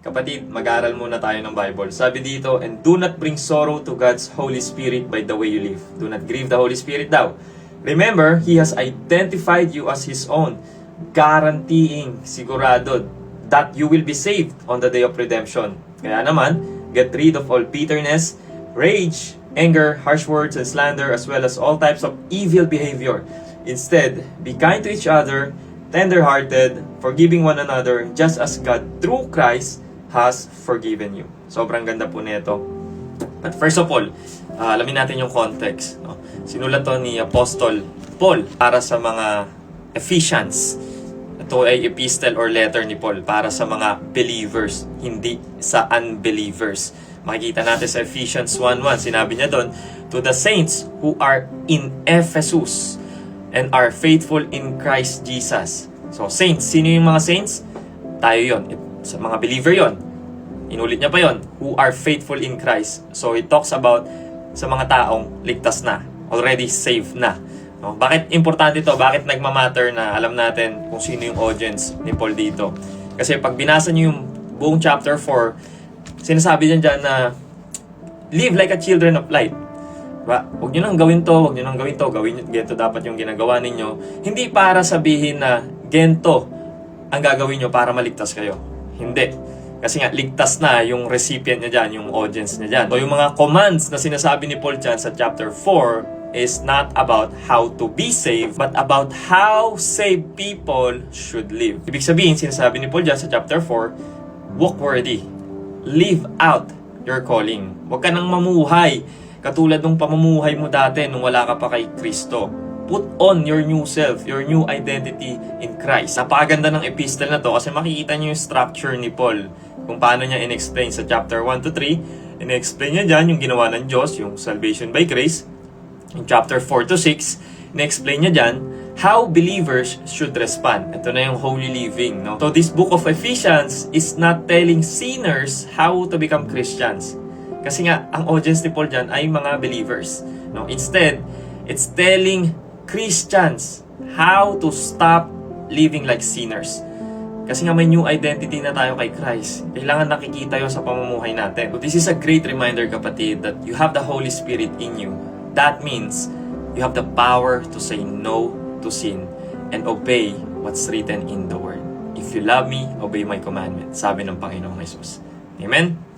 Kapatid, mag-aaral muna tayo ng Bible. Sabi dito, and do not bring sorrow to God's Holy Spirit by the way you live. Do not grieve the Holy Spirit daw. Remember, He has identified you as His own, guaranteeing, sigurado, that you will be saved on the day of redemption. Kaya naman, get rid of all bitterness, rage, anger, harsh words, and slander, as well as all types of evil behavior. Instead, be kind to each other, tender-hearted, forgiving one another, just as God, through Christ, has forgiven you. Sobrang ganda po nito. But first of all, alamin natin yung context. No? Sinulat to ni Apostol Paul para sa mga Ephesians. Ito ay epistle or letter ni Paul para sa mga believers, hindi sa unbelievers. Makikita natin sa Ephesians 1:1, sinabi niya doon, to the saints who are in Ephesus and are faithful in Christ Jesus. So saints, sino yung mga saints? Tayo yon, sa mga believer yon. Inulit niya pa yon, who are faithful in Christ. So it talks about sa mga taong ligtas na, already saved na. No? Bakit importante ito? Bakit nagmamatter na alam natin kung sino yung audience ni Paul dito? Kasi pag binasa niyo yung buong chapter 4, sinasabi niya dyan na live like a children of light. Diba? Huwag nyo nang gawin to, huwag nyo nang gawin to, ganito dapat yung ginagawa ninyo. Hindi para sabihin na ganito ang gagawin nyo para maligtas kayo. Hindi. Kasi nga, ligtas na yung recipient niya dyan, yung audience niya dyan. So, yung mga commands na sinasabi ni Paul dyan sa chapter 4 is not about how to be saved, but about how saved people should live. Ibig sabihin, sinasabi ni Paul dyan sa chapter 4, walk worthy. Live out your calling. Huwag ka nang mamuhay katulad ng pamumuhay mo dati nung wala ka pa kay Kristo. Put on your new self, your new identity in Christ. Napakaganda ng epistle na to kasi makikita niyo yung structure ni Paul. Kung paano niya in-explain sa chapter 1 to 3. In-explain niya dyan yung ginawa ng Diyos, yung salvation by grace. In chapter 4 to 6, in-explain niya dyan how believers should respond. Ito na yung holy living. No? So this book of Ephesians is not telling sinners how to become Christians. Kasi nga, ang audience ni Paul dyan ay mga believers. No? Instead, it's telling Christians how to stop living like sinners. Kasi nga may new identity na tayo kay Christ. Kailangan nakikita yun sa pamumuhay natin. So this is a great reminder, kapatid, that you have the Holy Spirit in you. That means you have the power to say no to sin and obey what's written in the Word. If you love me, obey my commandment. Sabi ng Panginoong Jesus. Amen?